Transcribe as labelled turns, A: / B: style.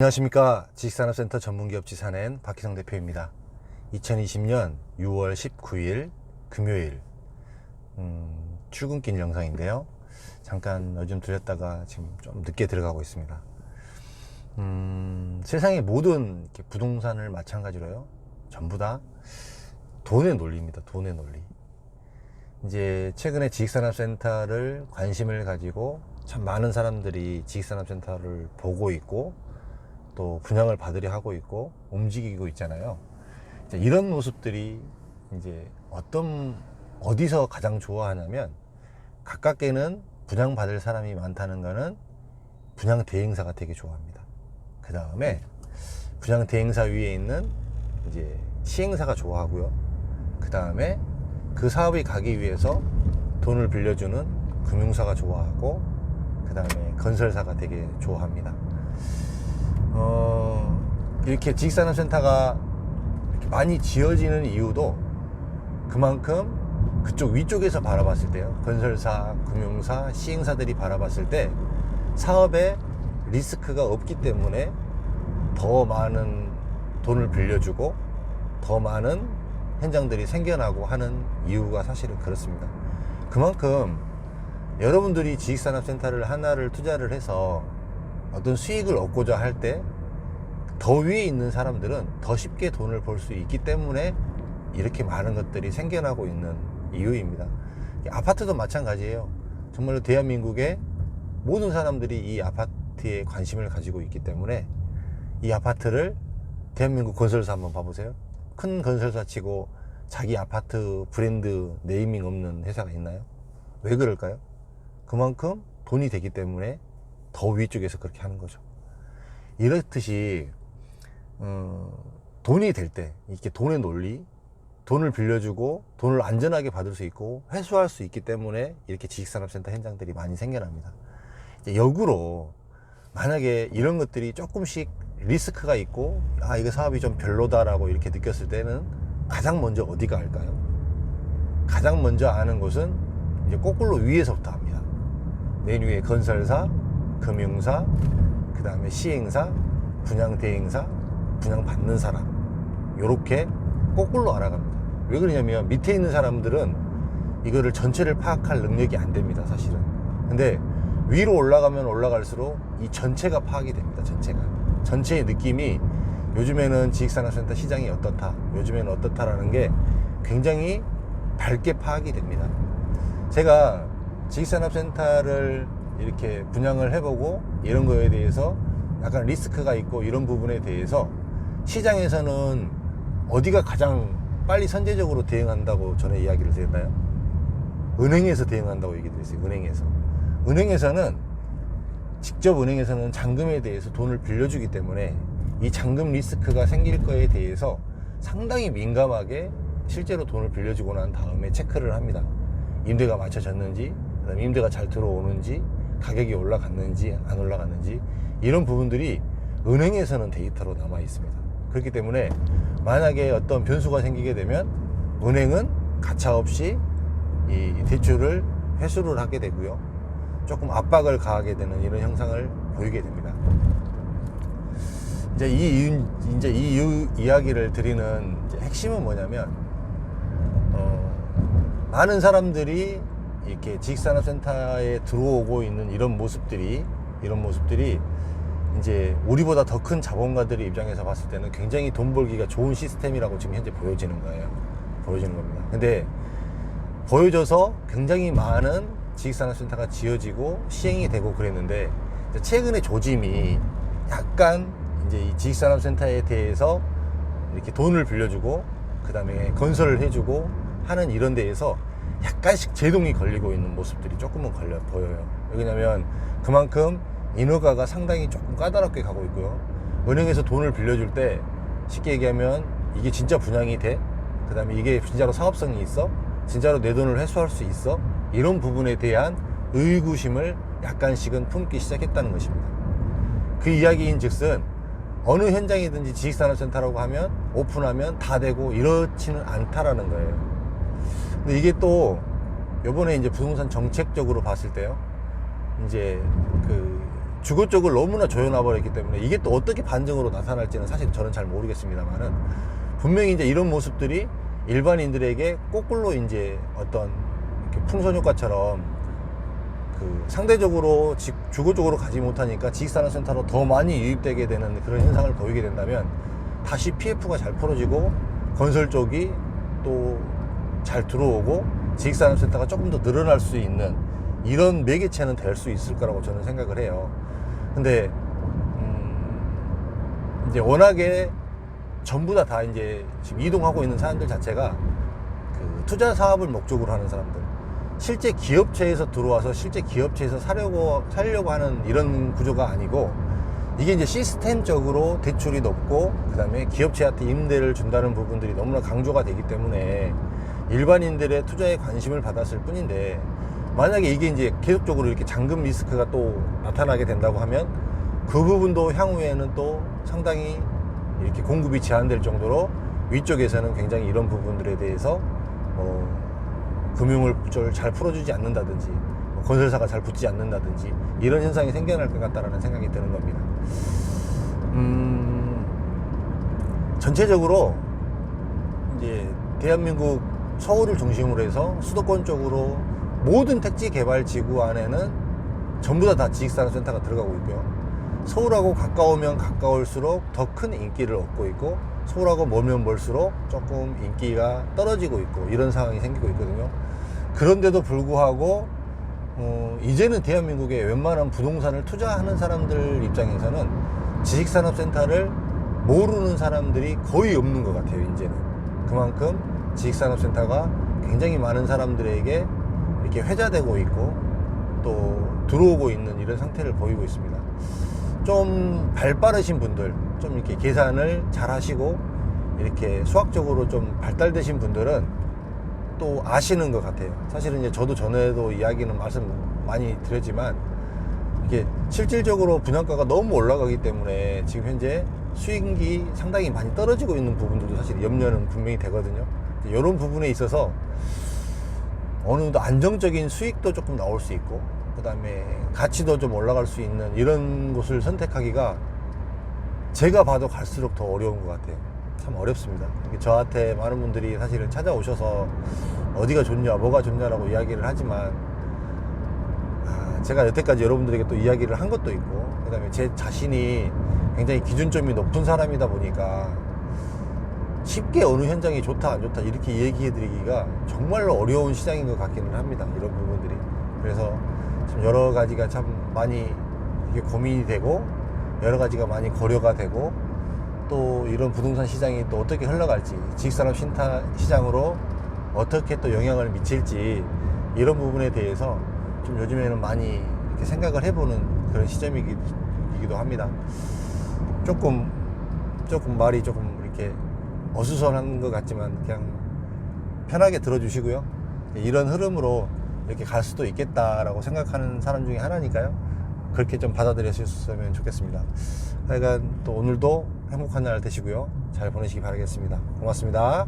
A: 안녕하십니까. 지식산업센터 전문기업 지산엔 박희성 대표입니다. 2020년 6월 19일 금요일 출근길 영상인데요. 잠깐 요즘 들렸다가 지금 좀 늦게 들어가고 있습니다. 세상의 모든 이렇게 부동산을 마찬가지로요. 전부 다 돈의 논리입니다. 돈의 논리. 이제 최근에 지식산업센터를 관심을 가지고 참 많은 사람들이 지식산업센터를 보고 있고 또 분양을 받으려 하고 있고 움직이고 있잖아요. 이런 모습들이 이제 어디서 가장 좋아하냐면, 가깝게는 분양 받을 사람이 많다는 거는 분양 대행사가 되게 좋아합니다. 그 다음에 분양 대행사 위에 있는 이제 시행사가 좋아하고요. 그 다음에 그 사업이 가기 위해서 돈을 빌려주는 금융사가 좋아하고, 그 다음에 건설사가 되게 좋아합니다. 이렇게 지식산업센터가 이렇게 많이 지어지는 이유도 그만큼 그쪽 위쪽에서 바라봤을 때요, 건설사, 금융사, 시행사들이 바라봤을 때 사업에 리스크가 없기 때문에 더 많은 돈을 빌려주고 더 많은 현장들이 생겨나고 하는 이유가 사실은 그렇습니다. 그만큼 여러분들이 지식산업센터를 하나를 투자를 해서 어떤 수익을 얻고자 할 때 더 위에 있는 사람들은 더 쉽게 돈을 벌 수 있기 때문에 이렇게 많은 것들이 생겨나고 있는 이유입니다. 아파트도 마찬가지예요. 정말로 대한민국의 모든 사람들이 이 아파트에 관심을 가지고 있기 때문에 이 아파트를, 대한민국 건설사 한번 봐보세요. 큰 건설사 치고 자기 아파트 브랜드 네이밍 없는 회사가 있나요? 왜 그럴까요? 그만큼 돈이 되기 때문에 더 위쪽에서 그렇게 하는 거죠. 이렇듯이 돈이 될 때 이렇게 돈의 논리, 돈을 빌려주고 돈을 안전하게 받을 수 있고 회수할 수 있기 때문에 이렇게 지식산업센터 현장들이 많이 생겨납니다. 이제 역으로 만약에 이런 것들이 조금씩 리스크가 있고, 이거 사업이 좀 별로다라고 이렇게 느꼈을 때는 가장 먼저 어디가 할까요? 가장 먼저 아는 곳은 이제 거꾸로 위에서부터 합니다. 맨 위에 건설사, 금융사, 그 다음에 시행사, 분양 대행사, 분양 받는 사람, 요렇게 거꾸로 알아갑니다. 왜 그러냐면 밑에 있는 사람들은 이거를 전체를 파악할 능력이 안 됩니다, 사실은. 근데 위로 올라가면 올라갈수록 이 전체가 파악이 됩니다. 전체의 느낌이, 요즘에는 지식산업센터 시장이 어떻다, 요즘에는 어떻다라는 게 굉장히 밝게 파악이 됩니다. 제가 지식산업센터를 이렇게 분양을 해보고 이런 거에 대해서 약간 리스크가 있고 이런 부분에 대해서 시장에서는 어디가 가장 빨리 선제적으로 대응한다고 전에 이야기를 드렸나요? 은행에서 대응한다고 얘기 드렸어요. 은행에서는 직접 은행에서는 잔금에 대해서 돈을 빌려주기 때문에 이 잔금 리스크가 생길 거에 대해서 상당히 민감하게 실제로 돈을 빌려주고 난 다음에 체크를 합니다. 임대가 맞춰졌는지, 그다음에 임대가 잘 들어오는지, 가격이 올라갔는지 안 올라갔는지, 이런 부분들이 은행에서는 데이터로 남아 있습니다. 그렇기 때문에 만약에 어떤 변수가 생기게 되면 은행은 가차없이 이 대출을 회수를 하게 되고요, 조금 압박을 가하게 되는 이런 현상을 보이게 됩니다. 이제 이 이야기를 드리는 핵심은 뭐냐면, 많은 사람들이 이렇게 지식산업센터에 들어오고 있는 이런 모습들이 이제 우리보다 더 큰 자본가들의 입장에서 봤을 때는 굉장히 돈 벌기가 좋은 시스템이라고 지금 현재 보여지는 겁니다. 근데 보여져서 굉장히 많은 지식산업센터가 지어지고 시행이 되고 그랬는데, 최근에 조짐이 약간 이제 이 지식산업센터에 대해서 이렇게 돈을 빌려주고 그 다음에 건설을 해주고 하는 이런 데에서 약간씩 제동이 걸리고 있는 모습들이 조금은 보여요. 왜냐면 그만큼 인허가가 상당히 조금 까다롭게 가고 있고요. 은행에서 돈을 빌려줄 때 쉽게 얘기하면 이게 진짜 분양이 돼? 그 다음에 이게 진짜로 사업성이 있어? 진짜로 내 돈을 회수할 수 있어? 이런 부분에 대한 의구심을 약간씩은 품기 시작했다는 것입니다. 그 이야기인 즉슨 어느 현장이든지 지식산업센터라고 하면 오픈하면 다 되고 이렇지는 않다라는 거예요. 근데 이게 또 요번에 이제 부동산 정책적으로 봤을 때요, 이제 그 주거 쪽을 너무나 조여놔 버렸기 때문에 이게 또 어떻게 반증으로 나타날지는 사실 저는 잘 모르겠습니다만은, 분명히 이제 이런 모습들이 일반인들에게 거꾸로 이제 어떤 이렇게 풍선 효과처럼 그 상대적으로 주거 쪽으로 가지 못하니까 지식산업센터로 더 많이 유입되게 되는 그런 현상을 보이게 된다면, 다시 PF가 잘 풀어지고 건설 쪽이 또 잘 들어오고 지식산업센터가 조금 더 늘어날 수 있는 이런 매개체는 될 수 있을 거라고 저는 생각을 해요. 근데 이제 워낙에 전부 다 이제 지금 이동하고 있는 사람들 자체가 그 투자 사업을 목적으로 하는 사람들, 실제 기업체에서 들어와서 실제 기업체에서 살려고 하는 이런 구조가 아니고, 이게 이제 시스템적으로 대출이 높고 그 다음에 기업체한테 임대를 준다는 부분들이 너무나 강조가 되기 때문에 일반인들의 투자에 관심을 받았을 뿐인데, 만약에 이게 이제 계속적으로 이렇게 잔금 리스크가 또 나타나게 된다고 하면 그 부분도 향후에는 또 상당히 이렇게 공급이 제한될 정도로 위쪽에서는 굉장히 이런 부분들에 대해서 금융을 잘 풀어주지 않는다든지 건설사가 잘 붙지 않는다든지 이런 현상이 생겨날 것 같다라는 생각이 드는 겁니다. 전체적으로 이제 대한민국 서울을 중심으로 해서 수도권 쪽으로 모든 택지 개발 지구 안에는 전부 다 지식산업센터가 들어가고 있고요. 서울하고 가까우면 가까울수록 더 큰 인기를 얻고 있고, 서울하고 멀면 멀수록 조금 인기가 떨어지고 있고, 이런 상황이 생기고 있거든요. 그런데도 불구하고 이제는 대한민국의 웬만한 부동산을 투자하는 사람들 입장에서는 지식산업센터를 모르는 사람들이 거의 없는 것 같아요. 이제는 그만큼 지식산업센터가 굉장히 많은 사람들에게 이렇게 회자되고 있고 또 들어오고 있는 이런 상태를 보이고 있습니다. 좀 발빠르신 분들, 좀 이렇게 계산을 잘 하시고 이렇게 수학적으로 좀 발달되신 분들은 또 아시는 것 같아요. 사실은 이제 저도 전에도 이야기는 말씀 많이 드렸지만, 이게 실질적으로 분양가가 너무 올라가기 때문에 지금 현재 수익이 상당히 많이 떨어지고 있는 부분들도 사실 염려는 분명히 되거든요. 이런 부분에 있어서 어느 정도 안정적인 수익도 조금 나올 수 있고, 그 다음에 가치도 좀 올라갈 수 있는 이런 곳을 선택하기가 제가 봐도 갈수록 더 어려운 것 같아요. 참 어렵습니다. 저한테 많은 분들이 사실은 찾아오셔서 어디가 좋냐, 뭐가 좋냐라고 이야기를 하지만, 제가 여태까지 여러분들에게 또 이야기를 한 것도 있고, 그 다음에 제 자신이 굉장히 기준점이 높은 사람이다 보니까 쉽게 어느 현장이 좋다 안 좋다 이렇게 얘기해 드리기가 정말로 어려운 시장인 것 같기는 합니다. 이런 부분들이. 그래서 참 여러 가지가 참 많이 이게 고민이 되고, 여러 가지가 많이 고려가 되고, 또 이런 부동산 시장이 또 어떻게 흘러갈지, 지식산업 시장으로 어떻게 또 영향을 미칠지, 이런 부분에 대해서 좀 요즘에는 많이 이렇게 생각을 해보는 그런 시점이기도 합니다. 조금 말이 조금 이렇게 어수선한 것 같지만 그냥 편하게 들어주시고요. 이런 흐름으로 이렇게 갈 수도 있겠다라고 생각하는 사람 중에 하나니까요. 그렇게 좀 받아들였으면 좋겠습니다. 하여간 또 오늘도 행복한 날 되시고요. 잘 보내시기 바라겠습니다. 고맙습니다.